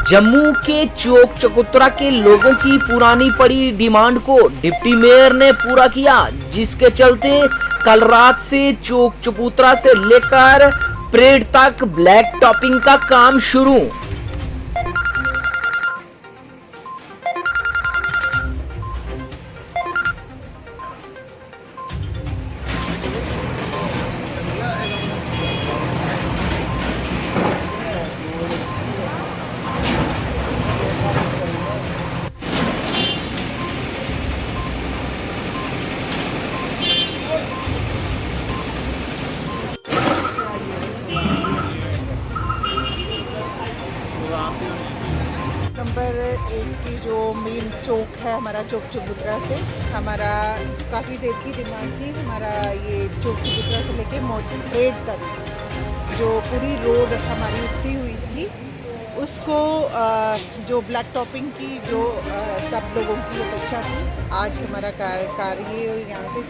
जम्मू के चौक चकोतरा के लोगों की पुरानी पड़ी डिमांड को डिप्टी मेयर ने पूरा किया, जिसके चलते कल रात से चौक चकोतरा से लेकर परेड तक ब्लैक टॉपिंग का काम शुरू। नंबर 1 की जो मेन चौक है हमारा चौक चबूतरा से, हमारा काफ़ी देर की डिमांड थी। हमारा ये चौक चबूतरा से लेके मोती परेड तक जो पूरी रोड हमारी उठी हुई थी, उसको जो ब्लैक टॉपिंग की जो सब लोगों की अपेक्षा थी, आज हमारा कार्य यहाँ से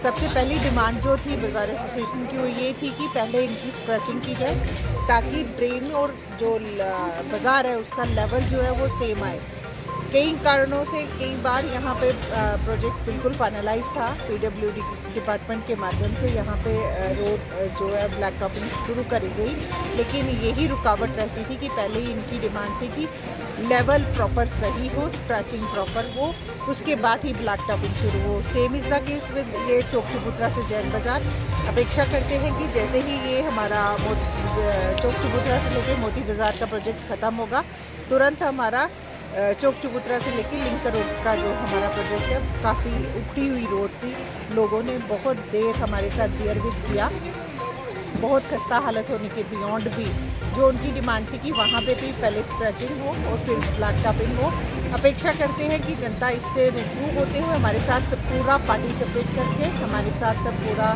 सबसे पहली डिमांड जो थी बाज़ार एसोसिएशन की, वो ये थी कि पहले इनकी स्क्रैचिंग की जाए ताकि ड्रेन और जो बाज़ार है उसका लेवल जो है वो सेम आए। कई कारणों से कई बार यहाँ पे प्रोजेक्ट बिल्कुल फाइनलाइज था, पीडब्ल्यूडी डिपार्टमेंट के माध्यम से यहाँ पे रोड जो है ब्लैक टॉपिंग शुरू करी गई, लेकिन यही रुकावट रहती थी कि पहले ही इनकी डिमांड थी कि लेवल प्रॉपर सही हो, स्क्रैचिंग प्रॉपर हो, उसके बाद ही ब्लैक टॉपिंग शुरू हो। Same is the case with ये चौक चबूतरा से जैन बाज़ार। अपेक्षा करते हैं कि जैसे ही ये हमारा चौक चबूतरा से लेकर मोती बाज़ार का प्रोजेक्ट ख़त्म होगा, तुरंत हमारा चौक चबूतरा से लेकर लिंक रोड का जो हमारा प्रोजेक्ट है, काफ़ी उखड़ी हुई रोड थी, लोगों ने बहुत देर हमारे साथ बियर विद किया, बहुत खस्ता हालत होने के बियॉन्ड भी जो उनकी डिमांड थी कि वहाँ पे भी पहले स्क्रैचिंग हो और फिर ब्लैक टॉपिंग हो। अपेक्षा करते हैं कि जनता इससे रूबरू होते हुए हमारे साथ पूरा पार्टिसिपेट करके हमारे साथ सब पूरा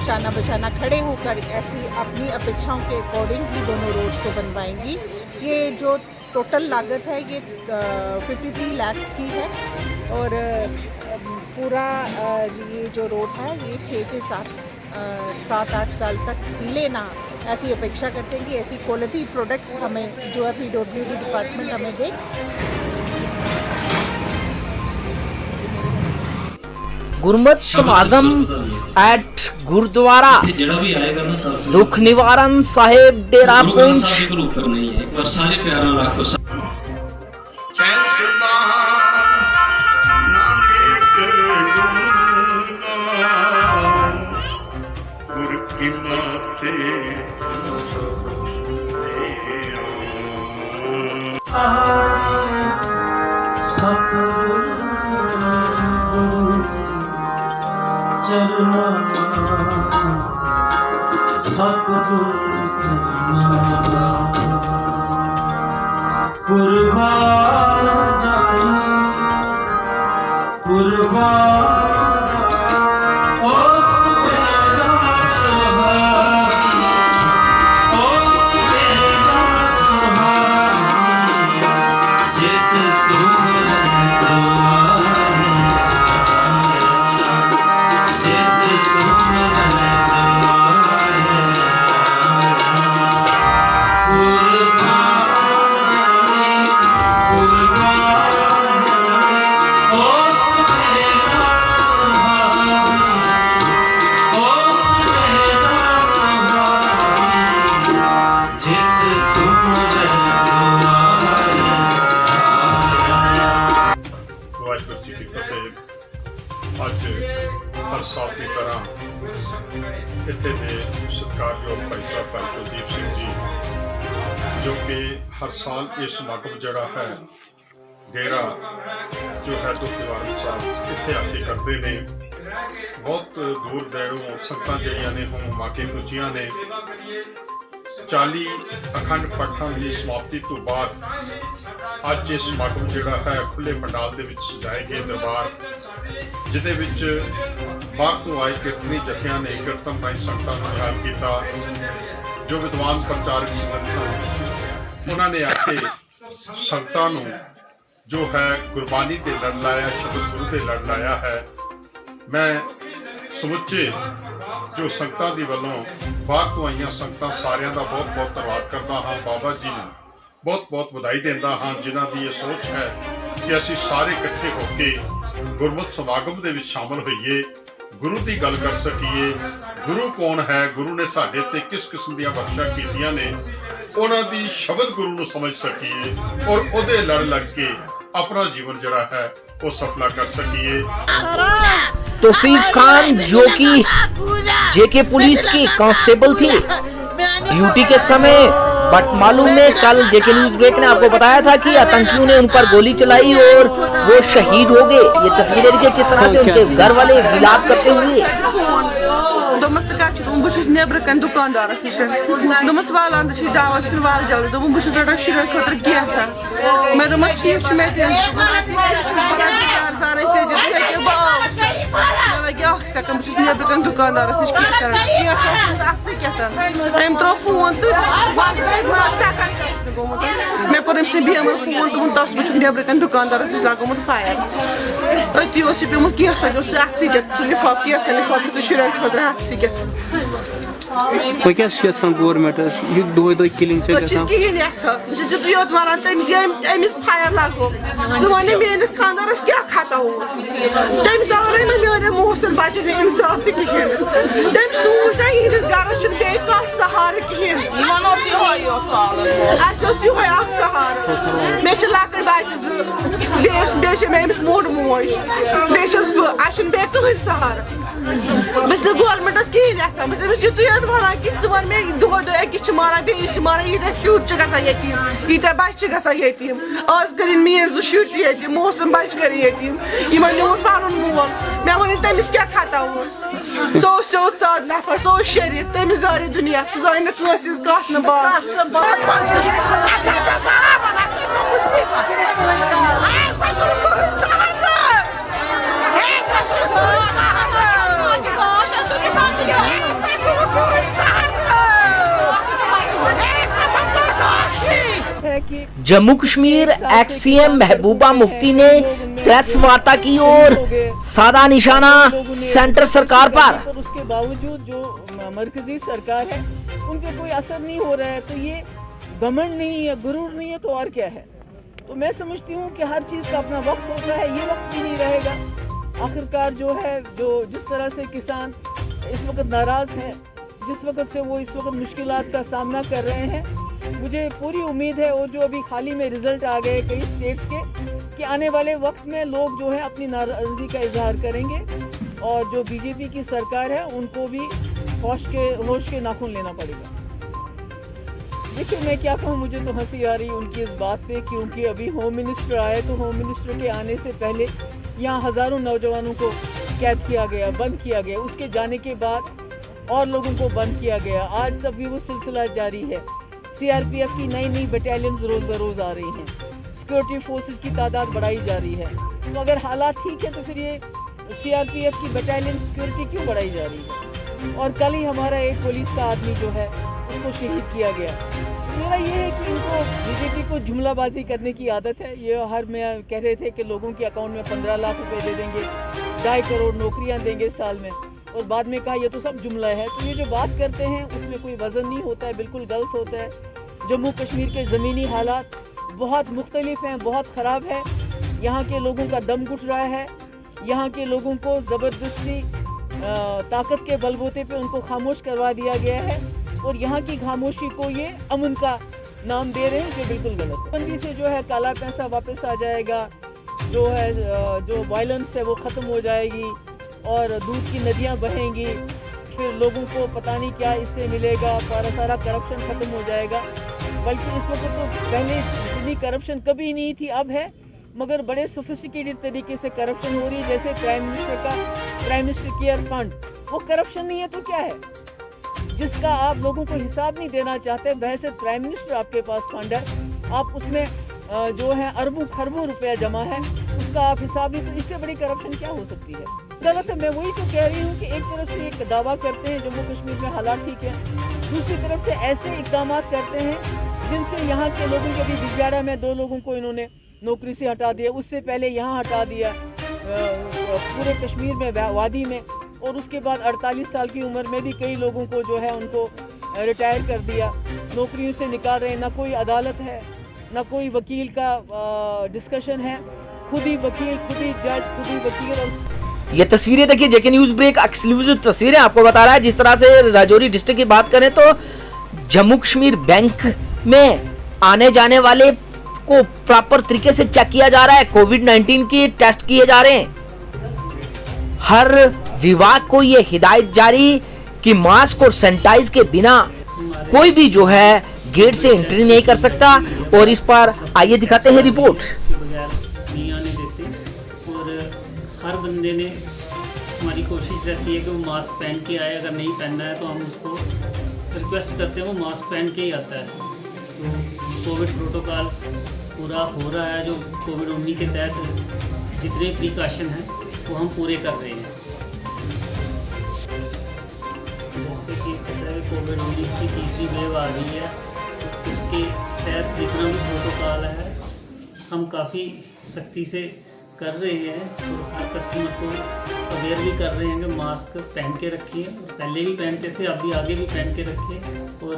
शाना बशाना खड़े होकर ऐसी अपनी अपेक्षाओं के अकॉर्डिंग ही दोनों रोड्स को बनवाएंगी। ये जो टोटल लागत है ये 53 लाख की है और पूरा ये जो रोड है ये 6 से 7-8 साल तक लेना, ऐसी अपेक्षा करते हैं कि ऐसी क्वालिटी प्रोडक्ट हमें जो है पीडब्ल्यूडी डिपार्टमेंट हमें दे। गुरमत समागम एट गुरुद्वारा दुख निवारण साहेब डेरा ਅੱਜ हर साल की तरह इत्थे दे सत्कारयोग भाई साहब भाई कुलदीप सिंह जी, जो कि हर साल ये समागम जड़ा है डेरा जो है दुख निवारण साहब इत्थे आके करते ने। बहुत दूर दैड़ों संगतां जड़ियां ने हों माके पुजियां ने। 40 अखंड पाठां की समाप्ति तो बाद अज ये समागम जोड़ा है खुले पंडाल के सजाए गए दरबार, जिदे विच बाहर तो आए कीर्तनी जथियां ने कीर्तन राई संगतां नूं याद किया। जो विद्वान प्रचारक संगत सन उन्होंने आके संगतां नूं जो है गुरबानी ते लड़ लाया, शब्द गुरु ते लड़ लाया है। मैं समुचे जो संगतां दी वल्लों बाहर तो आईयां संगतां सारियां दा बहुत बहुत धन्नवाद करता हाँ। बाबा जी ने ਬਹੁਤ ਬਹੁਤ ਵਧਾਈ ਦਿੰਦਾ ਹਾਂ ਜਿਨ੍ਹਾਂ ਦੀ ਇਹ ਸੋਚ ਹੈ ਕਿ ਅਸੀਂ ਸਾਰੇ ਇਕੱਠੇ ਹੋ ਕੇ ਗੁਰਮਤਿ ਸਮਾਗਮ ਦੇ ਵਿੱਚ ਸ਼ਾਮਲ ਹੋਈਏ, ਗੁਰੂ ਦੀ ਗੱਲ ਕਰ ਸਕੀਏ। ਗੁਰੂ ਕੌਣ ਹੈ, ਗੁਰੂ ਨੇ ਸਾਡੇ ਤੇ ਕਿਸ ਕਿਸਮ ਦੀਆਂ ਬਖਸ਼ਾਂ ਕੀਤੀਆਂ ਨੇ, ਉਹਨਾਂ ਦੀ ਸ਼ਬਦ ਗੁਰੂ ਨੂੰ ਸਮਝ ਸਕੀਏ ਔਰ ਉਹਦੇ ਲੜ ਲੱਗ ਕੇ अपना जीवन जड़ा है वो सफला कर सकिए। तौसीफ खान जो कि जेके पुलिस के कांस्टेबल थे ड्यूटी के समय, बट मालूम है कल जेके न्यूज ब्रेक ने आपको बताया था कि आतंकियों ने उन पर गोली चलाई और वो शहीद हो गए। ये तस्वीरें देखिए किस तरह से उनके घर वाले विलाप करते हुए। नेबर कन दुकानदारस नश दोपस वालान दावत वाल जल्दी दोपन बहुत रटान शुर खुद गेसा मैं दोप ठीक सेकंड बहुत नेबर कन दुकानदारस नश अम त्रो फोन तो मे कोर बेमर फोन दोपन दस बहुत नेबर कन दुकानदारस नश लगोमुत फायर अति पेमुत केसा अथ लिफाफ केसा लिफाफ शुर खुद अथ गवर्नमेंट दो किलिंग योत वन अमिस फायर लगो सह वन मेस खानदारस क्या खता तमिस अगर मे मोहसिन बचे इंसाफ तो कहें तम सूझ ना यहस गरस सहार कहें सहार मे लकट बचे अमिस मोड़ मोज बे बे कहें सहार बस गवर्नमेंटस कहें वन कि वन मे दह दह अकिस मारान बेस मारान यीत शुर गसान यतीम यीत्या बच्चे गसान यतीम आज कर मेन जो शुर यतीम मोहसिन बच्चे कर यतीम न्यून पन मोल मे वन तमिस क्या खता सो स्योद साद नफर सो शरीफ तमिस जारी दुनिया जान कस कत न बात जम्मू कश्मीर एक्स CM महबूबा मुफ्ती ने प्रेस वार्ता की और साधा निशाना सेंटर सरकार पर। उसके बावजूद जो मरकजी सरकार है उन पे कोई असर नहीं हो रहा है, तो ये घमंड नहीं है, गुरूर नहीं है, तो और क्या है। तो मैं समझती हूँ कि हर चीज़ का अपना वक्त होता है, ये वक्त भी नहीं रहेगा। आखिरकार जो है जिस तरह से किसान इस वक्त नाराज हैं, जिस वक्त से वो इस वक्त मुश्किलात का सामना कर रहे हैं, मुझे पूरी उम्मीद है और जो अभी हाल ही में रिजल्ट आ गए कई स्टेट्स के कि आने वाले वक्त में लोग जो है अपनी नाराज़गी का इजहार करेंगे और जो बीजेपी की सरकार है उनको भी होश के नाखून लेना पड़ेगा। देखिए मैं क्या कहूँ, मुझे तो हंसी आ रही उनकी इस बात पे, क्योंकि अभी होम मिनिस्टर आए तो होम मिनिस्टर के आने से पहले यहाँ हज़ारों नौजवानों को कैद किया गया, बंद किया गया, उसके जाने के बाद और लोगों को बंद किया गया। आज तक भी वो सिलसिला जारी है। CRPF की नई बटालियन रोज़ बरोज़ आ रही हैं, सिक्योरिटी फोर्सेस की तादाद बढ़ाई जा रही है। तो अगर हालात ठीक है तो फिर ये CRPF की बटालियन सिक्योरिटी क्यों बढ़ाई जा रही है। और कल ही हमारा एक पुलिस का आदमी जो है उसको शहीद किया गया। मेरा ये है कि इनको बीजेपी को जुमलाबाजी करने की आदत है। ये हर में कह रहे थे कि लोगों के अकाउंट में 15 लाख रुपए दे देंगे, 2.5 करोड़ नौकरियाँ देंगे साल में, और बाद में कहा ये तो सब जुमला है। तो ये जो बात करते हैं उसमें कोई वज़न नहीं होता है, बिल्कुल गलत होता है। जम्मू कश्मीर के ज़मीनी हालात बहुत मुख्तलिफ हैं, बहुत ख़राब है। यहाँ के लोगों का दम घुट रहा है, यहाँ के लोगों को ज़बरदस्ती ताकत के बलबूते पे उनको खामोश करवा दिया गया है, और यहाँ की खामोशी को ये अमन का नाम दे रहे हैं, जो बिल्कुल गलत है। बंदी से जो है काला पैसा वापस आ जाएगा, जो है जो वायलेंस है वो ख़त्म हो जाएगी और दूध की नदियाँ बहेंगी, फिर लोगों को पता नहीं क्या इससे मिलेगा, सारा करप्शन ख़त्म हो जाएगा। बल्कि इस वक्त तो पहले इतनी करप्शन कभी नहीं थी, अब है, मगर बड़े सोफिस्टिकेटेड तरीके से करप्शन हो रही है। जैसे प्राइम मिनिस्टर केयर फंड, वो करप्शन नहीं है तो क्या है, जिसका आप लोगों को हिसाब नहीं देना चाहते। वैसे प्राइम मिनिस्टर आपके पास फंड है, आप उसमें जो है अरबों खरबों रुपया जमा है, उसका आप हिसाब नहीं, तो इससे बड़ी करप्शन क्या हो सकती है। गलत है। मैं वही तो कह रही हूँ कि एक तरफ से एक दावा करते हैं जम्मू कश्मीर में हालात ठीक है, दूसरी तरफ से ऐसे इकदाम करते हैं जिनसे यहाँ के लोगों के भी बिजारा में 2 लोगों को इन्होंने नौकरी से हटा दिया, उससे पहले यहाँ हटा दिया पूरे कश्मीर में वादी में, और उसके बाद 48 साल की उम्र में भी कई लोगों को जो है उनको रिटायर कर दिया, नौकरियों से निकाल रहे हैं। ना कोई अदालत है, ना कोई वकील का डिस्कशन है। खुद ही वकील, खुद ही जज, खुद ही वकील। और ये तस्वीरें देखिए, जेके न्यूज ब्रेक एक्सक्लूसिव तस्वीरें आपको बता रहा है। जिस तरह से राजौरी डिस्ट्रिक्ट की बात करें तो जम्मू कश्मीर बैंक में आने जाने वाले को प्रॉपर तरीके से चेक किया जा रहा है। कोविड-19 के टेस्ट किए जा रहे हैं। हर विभाग को ये हिदायत जारी कि मास्क और सैनिटाइज के बिना कोई भी जो है गेट से एंट्री नहीं कर सकता। और इस पर आइए दिखाते हैं रिपोर्ट। बगैर नहीं आने देते और हर बंदे ने, हमारी कोशिश रहती है कि वो मास्क पहन के आए। अगर नहीं पहनना है तो हम उसको रिक्वेस्ट करते हैं वो मास्क पहन के ही आता है। तो कोविड प्रोटोकॉल पूरा हो रहा है। जो कोविड-19 के तहत जितने प्रिकॉशन हैं वो हम पूरे कर रहे हैं। जैसे कि पता है कोविड-19 की तीसरी वेव आ रही है, उसके तहत जितना भी प्रोटोकॉल है हम काफ़ी सख्ती से कर रहे हैं। और हर कस्टमर को अवेयर भी कर रहे हैं कि मास्क पहन के रखिए। पहले भी पहनते थे, अभी आगे भी पहन के रखें। और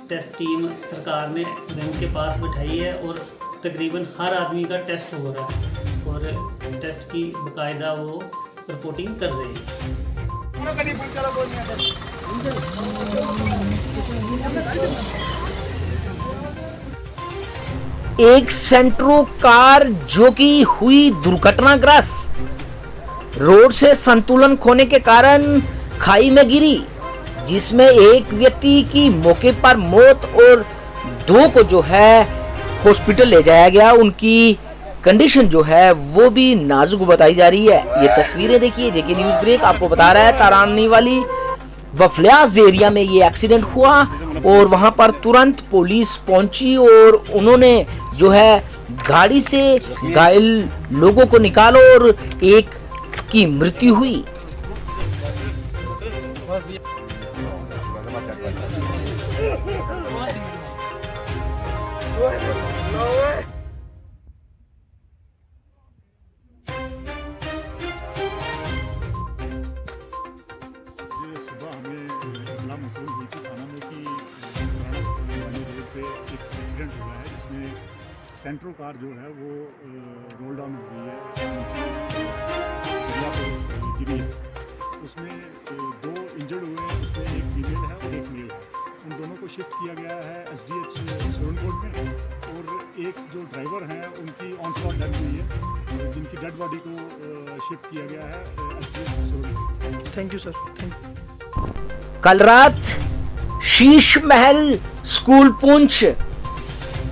टेस्ट टीम सरकार ने बैंक के पास बिठाई है और तकरीबन हर आदमी का टेस्ट हो रहा है और टेस्ट की बाकायदा वो रिपोर्टिंग कर रहे हैं। एक सेंट्रो कार जो कि हुई दुर्घटनाग्रस्त, रोड से संतुलन खोने के कारण खाई में गिरी, जिसमें एक व्यक्ति की मौके पर मौत और 2 को जो है हॉस्पिटल ले जाया गया। उनकी कंडीशन जो है वो भी नाजुक बताई जा रही है। ये तस्वीरें देखिए, जेके न्यूज ब्रेक आपको बता रहा है तारानी वाली वफलियाज एरिया में ये एक्सीडेंट हुआ और वहां पर तुरंत पुलिस पहुंची और उन्होंने जो है गाड़ी से घायल लोगों को निकाला और एक की मृत्यु हुई। सेंट्रो कार जो है वो रोल डाउन हो गई है, गिरी है। उसमें 2 इंजर्ड हुए हैं, उसमें एक फीमेल है और एक मेल है। उन दोनों को शिफ्ट किया गया है SDH सोरनकोट में। और एक जो ड्राइवर हैं उनकी ऑन स्पॉट डेथ हुई है, जिनकी डेड बॉडी को शिफ्ट किया गया है SDH Surankote. Thank you sir, thank you. कल रात शीश महल स्कूल पुंछ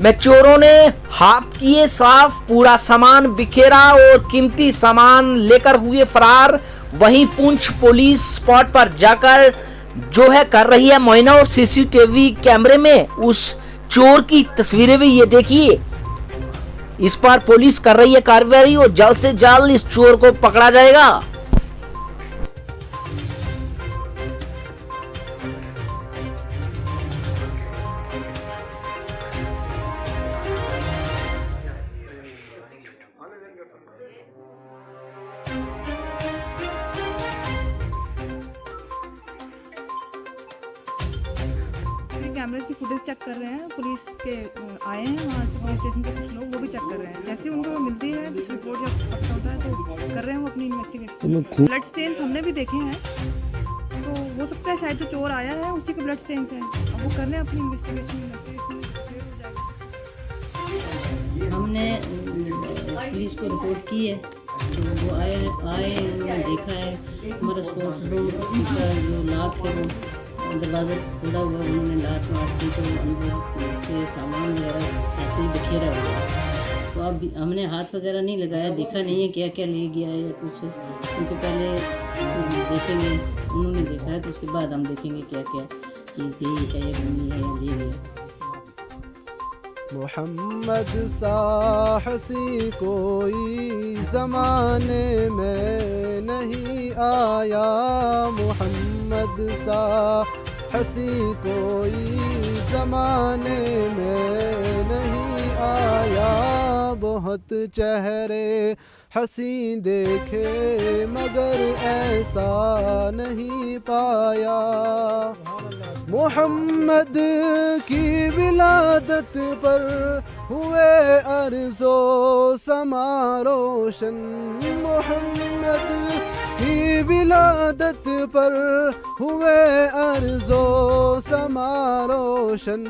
में चोरों ने हाथ किए साफ, पूरा सामान बिखेरा और कीमती सामान लेकर हुए फरार। वहीं पुंछ पुलिस स्पॉट पर जाकर जो है कर रही है मुआयना और CCTV कैमरे में उस चोर की तस्वीरें भी ये देखिए। इस पर पुलिस कर रही है कार्रवाई और जल्द से जल्द इस चोर को पकड़ा जाएगा। कैमरे की फुटेज चेक कर रहे हैं। पुलिस के आए हैं वहाँ से, पुलिस स्टेशन के कुछ लोग वो भी चेक कर रहे हैं। जैसे उनको मिलती है रिपोर्ट जब पता होता है तो कर रहे हैं वो अपनी इन्वेस्टिगेशन। ब्लड स्टेन्स हमने भी देखे हैं, तो हो सकता है शायद जो चोर आया है उसी के ब्लड स्टेन्स हैं। अब वो कर रहे हैं अपनी इन्वेस्टिगेशन हमने पुलिस को रिपोर्ट की है, तो वो आए उन्होंने देखा है हमारा स्पोर्ट्स रूम का जो लाख है वो दरवाज़ा खुला हुआ, उन्होंने लात मार दी तो अंदर से सामान वगैरह ऐसे ही बिखेरा हुआ। तो अब हमने हाथ वगैरह नहीं लगाया, देखा नहीं है क्या क्या ले गया है या कुछ। उनको पहले देखेंगे, उन्होंने देखा है तो उसके बाद हम देखेंगे क्या क्या चीज़ गई है या बनी है या ले गया। मोहम्मद सा हसी कोई ज़माने में नहीं आया, मोहम्मद सा हसी कोई ज़माने में नहीं आया। बहुत चेहरे हंसी देखे मगर ऐसा नहीं पाया। मोहम्मद की विलादत पर हुए अर्ज़ो समा रोशन। मोहम्मद की विलादत पर हुए अर्ज़ो समा रोशन।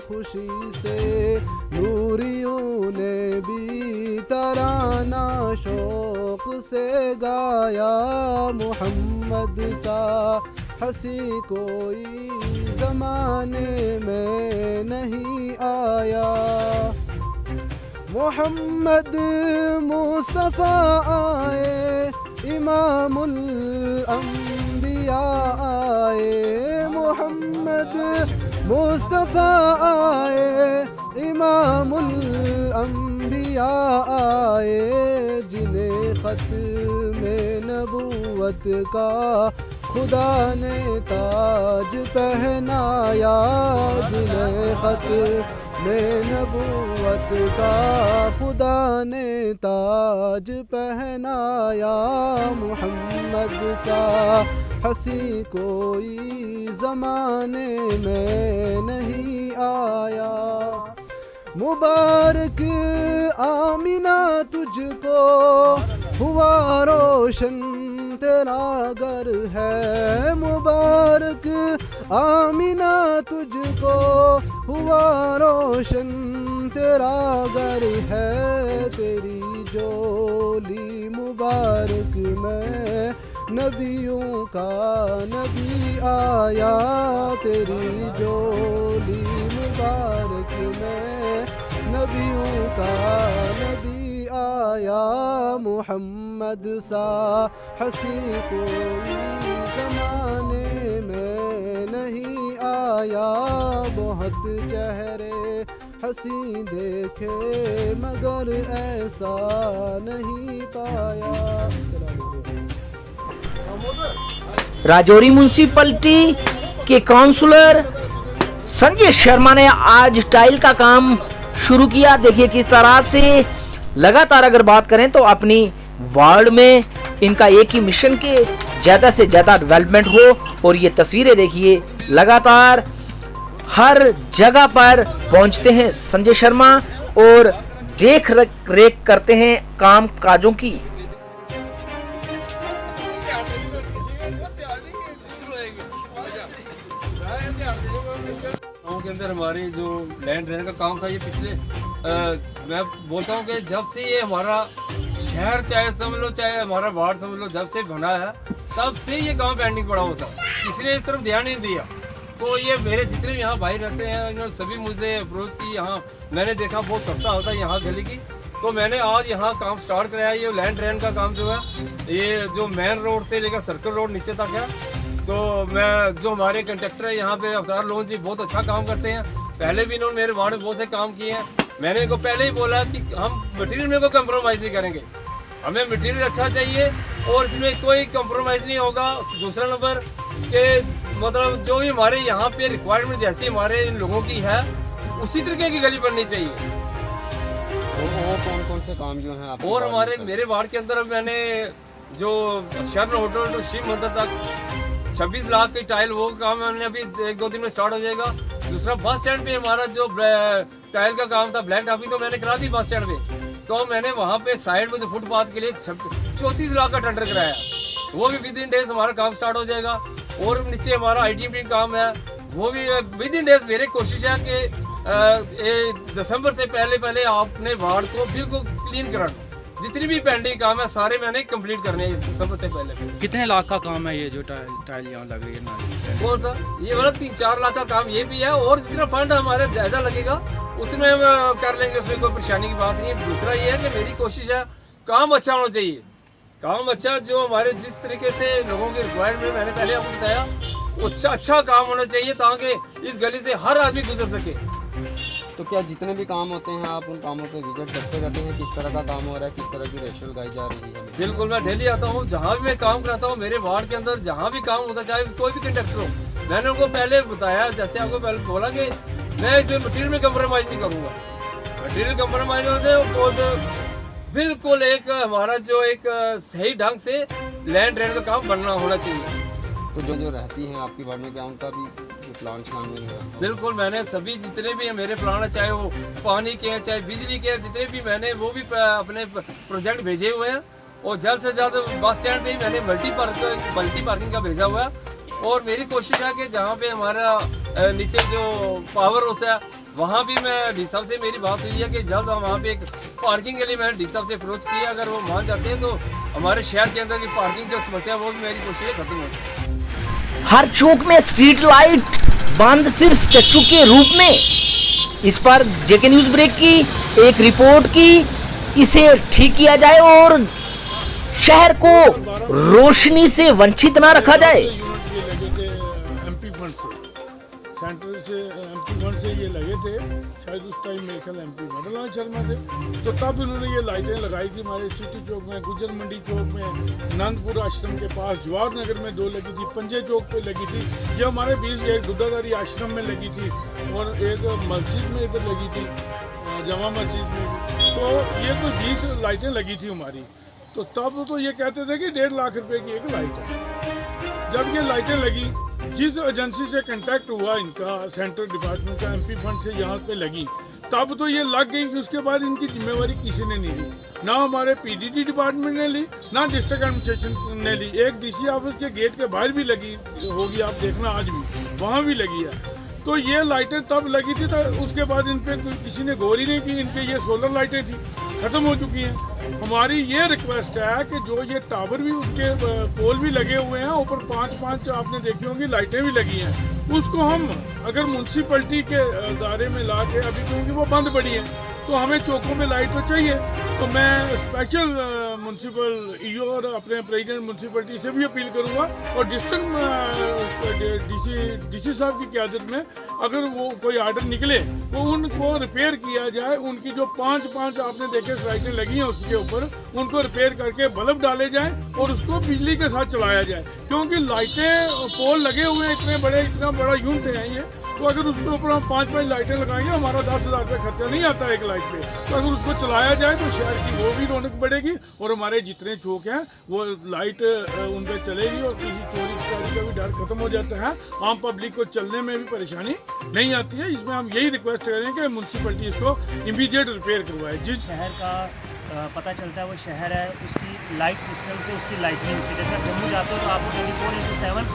खुशी से नूरियों ने भी तराना शौक़ से गाया। मोहम्मद सा हंसी कोई ज़माने में नहीं आया। मोहम्मद मुस्तफ़ा आए इमामुल अंबिया आए। मोहम्मद मुस्तफ़ा आए इमामुल अंबिया आए। जिन्हें ख़त में नबूवत का खुदा ने ताज पहनाया। जिन्हें ख़त में नबूवत का खुदा ने ताज पहनाया। मोहम्मद सा हंसी कोई ज़माने में नहीं आया। मुबारक आमिना तुझको हुआ रोशन तेरा घर है। मुबारक आमिना तुझको हुआ रोशन तेरा घर है। तेरी जोली मुबारक में नबियों का नबी आया। तेरी जोली मुबारक में नबियों का नबी आया। मोहम्मद सा हंसी कोई ज़माने में नहीं आया। बहुत चेहरे हंसी देखे मगर ऐसा नहीं पाया। राजौरी म्यूनिसिपैलिटी के काउंसलर संजय शर्मा ने आज टाइल का काम शुरू किया। देखिए किस तरह से लगातार अगर बात करें तो अपनी वार्ड में इनका एक ही मिशन के ज़्यादा से ज़्यादा डेवलपमेंट हो। और ये तस्वीरें देखिए लगातार हर जगह पर पहुंचते हैं संजय शर्मा और देख रेख करते हैं काम काजों की। गाँव के अंदर हमारी जो लैंड ड्रेन का काम था ये पिछले मैं बोलता हूँ कि जब से ये हमारा शहर चाहे समझ लो चाहे हमारा वार्ड समझ लो जब से बना है तब से ये काम पेंडिंग पड़ा होता किसी ने इस तरफ ध्यान नहीं दिया। तो ये मेरे जितने भी यहाँ भाई रहते हैं इन्होंने सभी मुझे अप्रोच की। यहाँ मैंने देखा बहुत सस्ता होता है यहाँ गली की, तो मैंने आज यहाँ काम स्टार्ट कराया। ये लैंड ड्रेन का काम जो है ये जो मेन रोड से लेकर सर्कल रोड नीचे तक है। तो मैं जो हमारे कंट्रैक्टर है यहाँ पे अवतार लोन जी बहुत अच्छा काम करते हैं। पहले भी इन्होंने मेरे वार्ड में बहुत से काम किए हैं। मैंने इनको पहले ही बोला कि हम मटेरियल में कोई कंप्रोमाइज़ नहीं करेंगे, हमें मटेरियल अच्छा चाहिए और इसमें कोई कंप्रोमाइज़ नहीं होगा। दूसरा नंबर के मतलब जो भी हमारे यहाँ पे रिक्वायरमेंट जैसी हमारे इन लोगों की है उसी तरीके की गली बननी चाहिए। और कौन कौन से काम जो हैं आप और हमारे मेरे वार्ड के अंदर मैंने जो शरण होटल टू शिव मंदिर तक 26 लाख की टाइल वो काम हमने अभी 1-2 दिन में स्टार्ट हो जाएगा। दूसरा बस स्टैंड पे हमारा जो टाइल का काम था ब्लैक टॉपिंग तो मैंने करा दी बस स्टैंड पे। तो मैंने वहाँ पे साइड में जो फुटपाथ के लिए 34 लाख का टेंडर कराया, वो भी विद इन डेज हमारा काम स्टार्ट हो जाएगा। और नीचे हमारा ITMT काम है वो भी विद इन डेज। मेरी कोशिश है कि दिसंबर से पहले आपने वार्ड को बिल्कुल क्लीन कराना। जितनी भी पेंडिंग काम है सारे मैंने कंप्लीट करने हैं दिसंबर से पहले। कितने लाख का काम है ये जो टाइल यहाँ लग रही है? कौन सा? ये वाला 3-4 लाख का काम ये भी है और जितना फंड हमारे ज्यादा लगेगा उतने हम कर लेंगे, उसमें कोई परेशानी की बात नहीं है। दूसरा ये है कि मेरी कोशिश है काम अच्छा होना चाहिए। काम अच्छा जो हमारे जिस तरीके से लोगों की रिक्वायरमेंट मैंने पहले आपको बताया अच्छा काम होना चाहिए ताकि इस गली से हर आदमी गुजर सके। तो क्या जितने भी काम होते हैं आप उन कामों पे विजिट करते रहते हैं? किस तरह का काम हो रहा है, किस तरह की रेशियो लगाई जा रही है? बिल्कुल, मैं डेली आता हूँ। जहाँ भी मैं काम करता हूँ मेरे वार्ड के अंदर जहाँ भी काम होता चाहे कोई भी कंडक्टर हो, मैंने उनको पहले बताया जैसे आपको पहले बोला कि मैं इसमें मटीरियल में कंप्रोमाइज़ नहीं करूँगा। मटीरियल कंप्रोमाइज से बिल्कुल एक हमारा जो एक सही ढंग से लैंड ड्रेन का काम बनना होना चाहिए। तो जो रहती हैं आपकी वार्ड में, क्या उनका भी प्लान श्लान नहीं है? बिल्कुल, मैंने सभी जितने भी हैं मेरे प्लान है, चाहे वो पानी के हैं चाहे बिजली के हैं, जितने भी मैंने वो भी अपने प्रोजेक्ट भेजे हुए हैं। और जल्द से जल्द बस स्टैंड पे ही मैंने मल्टी पार्किंग का भेजा हुआ है। और मेरी कोशिश है कि जहाँ पे हमारा नीचे जो पावर हाउस है वहाँ भी मैं डी साहब से मेरी बात हुई है कि जल्द हम वहाँ पे एक पार्किंग के लिए मैंने डी साहब से अप्रोच किया। अगर वो मान जाते हैं तो हमारे शहर के अंदर की पार्किंग जो समस्या वो भी मेरी कोशिश है खत्म हो जाए। हर चौक में स्ट्रीट लाइट बंद सिर्फ स्टैचू के रूप में। इस पर जेके न्यूज ब्रेक की एक रिपोर्ट की इसे ठीक किया जाए और शहर को रोशनी से वंचित ना रखा जाए। एमपी फंड से, सेंट्रल से एमपी फंड से ये लगे थे, शायद उस टाइम मेरे ख्याल एमपी मदनलाल शर्मा थे। तो तब इन्होंने ये लाइटें लगाई थी हमारे सिटी चौक में, गुजर मंडी चौक में, नंदपुर आश्रम के पास, जवाहर नगर में 2 लगी थी, पंजे चौक पे लगी थी, ये हमारे बीच एक दुधाधारी आश्रम में लगी थी और एक मस्जिद में इधर लगी थी, जमा मस्जिद में। तो ये तो 20 लाइटें लगी थी हमारी। तो तब तो ये कहते थे कि 1.5 लाख रुपए की एक लाइट है। जब ये लाइटें लगी, जिस एजेंसी से कांटेक्ट हुआ इनका, सेंट्रल डिपार्टमेंट का, एमपी फंड से यहाँ पे लगी, तब तो ये लग गई। उसके बाद इनकी जिम्मेवारी किसी ने नहीं ली, ना हमारे पीडीडी डिपार्टमेंट ने ली, ना डिस्ट्रिक्ट एडमिनिस्ट्रेशन ने ली। एक डीसी ऑफिस के गेट के बाहर भी लगी होगी, आप देखना आज भी वहाँ भी लगी है। तो ये लाइटें तब लगी थी, तो उसके बाद इन पे किसी ने गौर ही नहीं की। इनके ये सोलर लाइटें थी, खत्म हो चुकी हैं। हमारी ये रिक्वेस्ट है कि जो ये टावर भी उसके पोल भी लगे हुए हैं, ऊपर 5-5 आपने देखी होंगी लाइटें भी लगी हैं, उसको हम अगर म्यूनसिपलिटी के दायरे में ला के, अभी क्योंकि वो बंद पड़ी है, तो हमें चौकों में लाइट तो चाहिए। तो मैं स्पेशल म्यूनसिपल ईओ और अपने प्रेसिडेंट म्यूनसिपलिटी से भी अपील करूंगा और डिस्ट्रिक्ट डीसी साहब की क़यादत में अगर वो कोई आर्डर निकले तो उनको रिपेयर किया जाए। उनकी जो 5-5 आपने देखे लाइटें लगी हैं उसके ऊपर, उनको रिपेयर करके बल्ब डाले जाएं और उसको बिजली के साथ चलाया जाए। क्योंकि लाइटें पोल लगे हुए हैं, इतना बड़ा यूनिट है ये, तो अगर उसके ऊपर हम 5-5 लाइटें लगाएंगे, हमारा 10,000 रुपये खर्चा नहीं आता एक लाइट पे। तो अगर उसको चलाया जाए तो शहर की वो भी रौनक बढ़ेगी और हमारे जितने चौक हैं वो लाइट उन पर चलेगी और किसी चोरी का भी डर खत्म हो जाता है। आम पब्लिक को चलने में भी परेशानी नहीं आती है। इसमें हम यही रिक्वेस्ट करें कि म्यूनसिपलिटी इसको इमीडिएट रिपेयर करवाए। जिस शहर का पता चलता है वो शहर है, उसकी लाइट सिस्टम से, उसकी लाइटनिंग से, जैसे आप जम्मू जाते हो तो आपको 24/7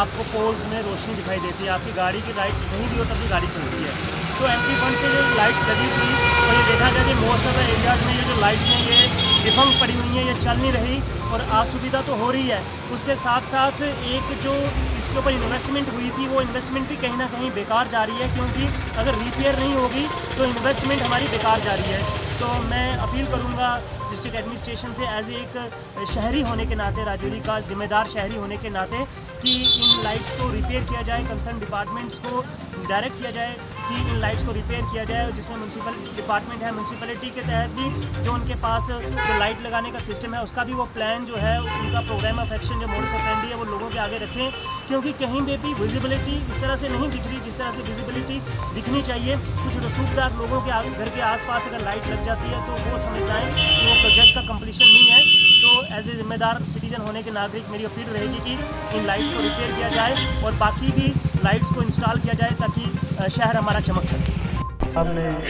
आपको पोल्स में रोशनी दिखाई देती है। आपकी गाड़ी की लाइट नहीं भी हो तब भी गाड़ी चलती है। तो एमपी फंड से जो लाइट्स लगी थी, तो ये देखा गया कि मोस्ट ऑफ द एरियाज़ में ये जो लाइट्स हैं ये डिफंक्ट पड़ी हुई हैं, ये चल नहीं रही और असुविधा तो हो रही है। उसके साथ साथ एक जो इसके ऊपर इन्वेस्टमेंट हुई थी वो इन्वेस्टमेंट भी कहीं ना कहीं बेकार जा रही है, क्योंकि अगर रिपेयर नहीं होगी तो इन्वेस्टमेंट हमारी बेकार जा रही है। तो मैं अपील करूंगा डिस्ट्रिक्ट एडमिनिस्ट्रेशन से, एज एक शहरी होने के नाते, राजौरी का जिम्मेदार शहरी होने के नाते, कि इन लाइट्स को रिपेयर किया जाए, कंसर्न डिपार्टमेंट्स को डायरेक्ट किया जाए कि इन लाइट्स को रिपेयर किया जाए। जिसमें म्यूनसिपल डिपार्टमेंट है, म्यूनसिपलिटी के तहत भी जो उनके पास जो लाइट लगाने का सिस्टम है उसका भी वो प्लान जो है, उनका प्रोग्राम ऑफ एक्शन जो मोडस ऑपरेंडी है वो लोगों के आगे रखें। क्योंकि कहीं पे भी विजिबिलिटी इस तरह से नहीं दिख रही जिस तरह से विजिबिलिटी दिखनी चाहिए। कुछ रसूखदार लोगों के घर के आसपास अगर लाइट लग जाती है तो वो समझ जाएँ कि वो प्रोजेक्ट का कंप्लीशन नहीं है। तो एज ए जिम्मेदार सिटीजन होने के नागरिक मेरी अपील रहेगी कि इन लाइट्स को रिपेयर किया जाए और बाकी भी लाइट्स को इंस्टॉल किया जाए ताकि शहर हमारा चमक सके।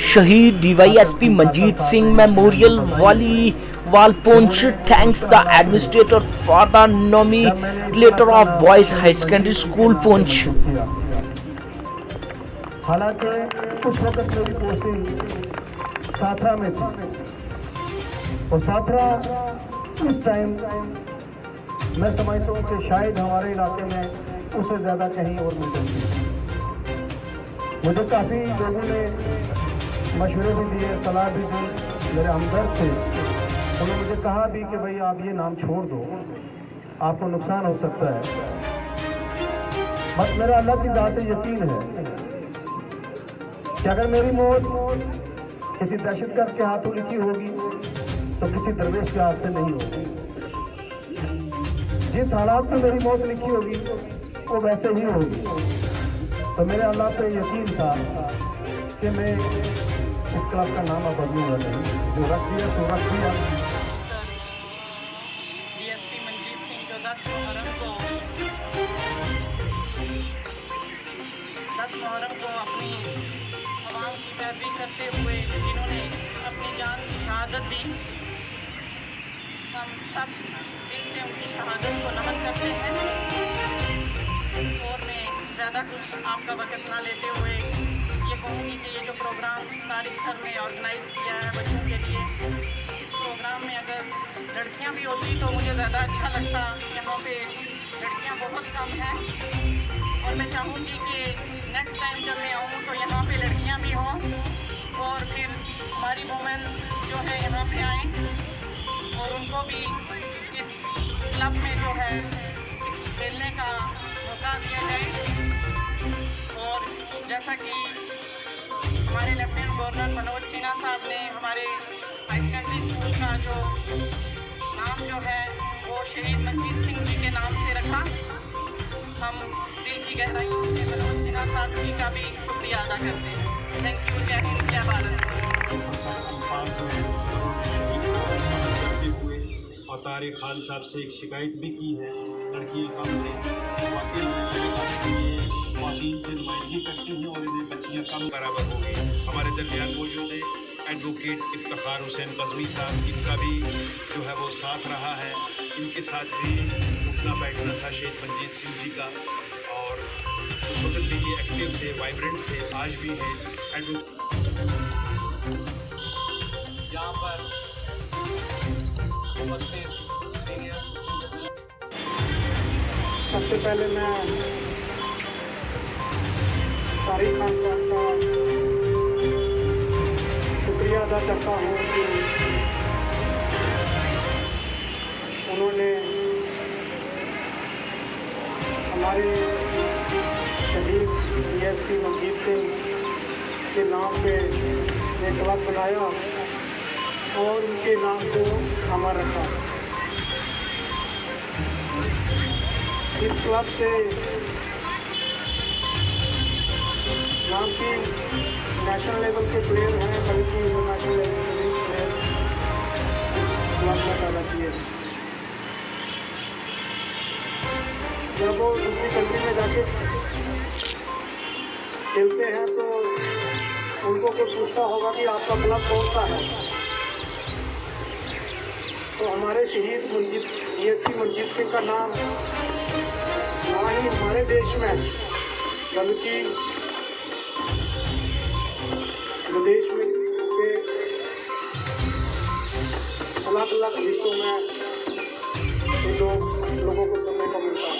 शहीद DYSP मंजीत सिंह मेमोरियल वालीवाल Poonch thanks the administrator for the nominator of boys high secondary school Poonch. हालांकि उस वक्त मेरी पोस्टिंग साथरा में थी और साथरा उस टाइम मैं समझता हूँ कि शायद हमारे इलाके में उससे ज़्यादा कहीं और मिल सकती है। मुझे काफ़ी लोगों ने मशवरे भी दिए, सलाह भी दी, मेरे हमदर्द थे। उन्होंने मुझे कहा भी कि भाई आप ये नाम छोड़ दो, आपको नुकसान हो सकता है। बस मेरा अल्लाह की ज़ात से यकीन है कि अगर मेरी मौत किसी दहशतगर्द के हाथों लिखी होगी तो किसी दरवेश के हाथ से नहीं होगी। जिस हालात में मेरी मौत लिखी होगी वो वैसे ही होगी। तो मेरे अल्लाह पे यकीन था कि मैं इस क्लब का नाम अब बदलूंगा नहीं, जो रख दिया तो रख दिया। डीएसपी मनजीत सिंह जो 10 मुहर्रम को अपनी आवाम की पैरवी करते हुए जिन्होंने अपनी जान की शहादत दी, हम सब दिल से उनकी शहादत को नमन करते हैं। और मैं ज़्यादा कुछ आपका वक्त ना लेते हुए ये कहूँगी कि ये जो प्रोग्राम तारिक सर ने ऑर्गेनाइज़ किया है बच्चों के लिए, इस प्रोग्राम में अगर लड़कियाँ भी होती तो मुझे ज़्यादा अच्छा लगता। यहाँ पे लड़कियाँ बहुत कम हैं और मैं चाहूँगी कि नेक्स्ट टाइम जब मैं आऊँ तो यहाँ पे लड़कियाँ भी हों और फिर हमारी वुमेन जो है यहाँ पे आएँ और उनको भी इस क्लब में जो है खेलने का मौका दिया जाए। और जैसा कि हमारे लेफ्टिनेंट गवर्नर मनोज सिन्हा साहब ने हमारे हाई सेकेंडरी स्कूल का जो नाम जो है वो शहीद मनजीत सिंह जी के नाम से रखा, हम दिल की गहराइयों से मनोज सिन्हा साहब जी का भी शुक्रिया अदा करते हैं। Thank you. जय हिंद, जय भारत। और तारिक खान साहब से एक शिकायत भी की है, लड़की कम है, वाकई की नुमाइंदगी करती हैं और इन्हें बच्चियाँ कम बराबर हो गई। हमारे दरमियान मौजूद है एडवोकेट इफ्तिखार हुसैन कज़वी साहब, इनका भी जो है वो साथ रहा है। इनके साथ भी उठना बैठना था शहीद मनजीत सिंह जी का और उस वक्त भी ये एक्टिव थे, वाइब्रेंट थे, आज भी है। यहाँ पर सबसे पहले मैं तारिक खान साहब का शुक्रिया अदा करता हूँ कि उन्होंने हमारे शहीद डीएसपी मनजीत सिंह के नाम पे एक क्लब बनाया और उनके नाम को अमर रखा। इस क्लब से नाम की नेशनल लेवल के प्लेयर हैं, बल्कि इंटरनेशनल लेवल के भी प्लेयर इस क्लब में पैदा किए। जब वो दूसरी कंट्री में जाके खेलते हैं तो उनको कोई पूछता होगा कि आपका क्लब कौन सा है, तो हमारे शहीद डीएसपी मनजीत सिंह का नाम ना ही हमारे देश में बल्कि विदेश में के अलग अलग हिस्सों में इन लोगों को सुनने को मिलता है।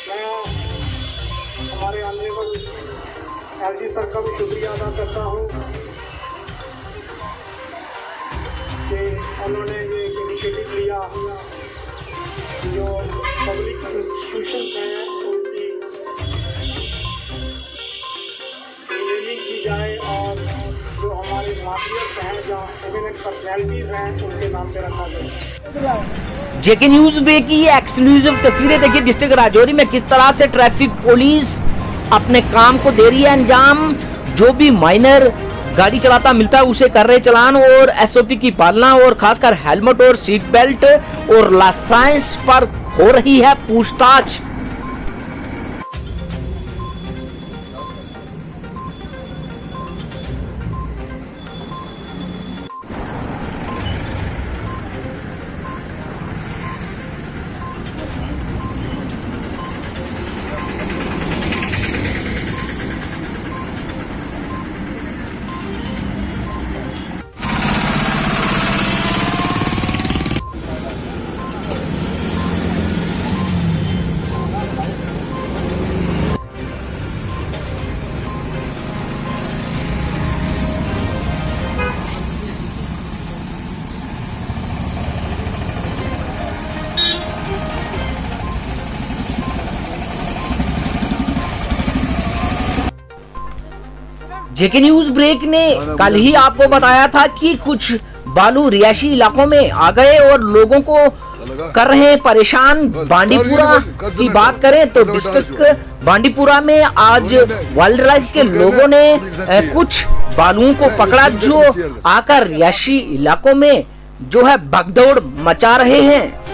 मैं हमारे ऑनरेबल एलजी सर का भी शुक्रिया अदा करता हूँ कि उन्होंने ये इनिशिएटिव लिया, जो पब्लिक इंस्टीट्यूशंस हैं उनकी नेमिंग की जाए और जो हमारे मार्टियर्स हैं, जो एमिनेंट पर्सनैलिटीज़ हैं, उनके नाम पे रखा जाए। जेके न्यूज़ बे की ये एक्सक्लूसिव तस्वीरें देखिए डिस्ट्रिक्ट राजौरी में किस तरह से ट्रैफिक पुलिस अपने काम को दे रही है अंजाम। जो भी माइनर गाड़ी चलाता मिलता है उसे कर रहे चलान और एसओपी की पालना और खासकर हेलमेट और सीट बेल्ट और लाइसेंस पर हो रही है पूछताछ। जेके न्यूज ब्रेक ने कल ही आपको बताया था कि कुछ बालू रिहायशी इलाकों में आ गए और लोगों को कर रहे हैं परेशान। बांडीपुरा की बात करें तो डिस्ट्रिक्ट बांडीपुरा में आज वाइल्ड लाइफ के लोगों ने कुछ बालुओं को पकड़ा जो आकर रिहायशी इलाकों में जो है भगदौड़ मचा रहे हैं।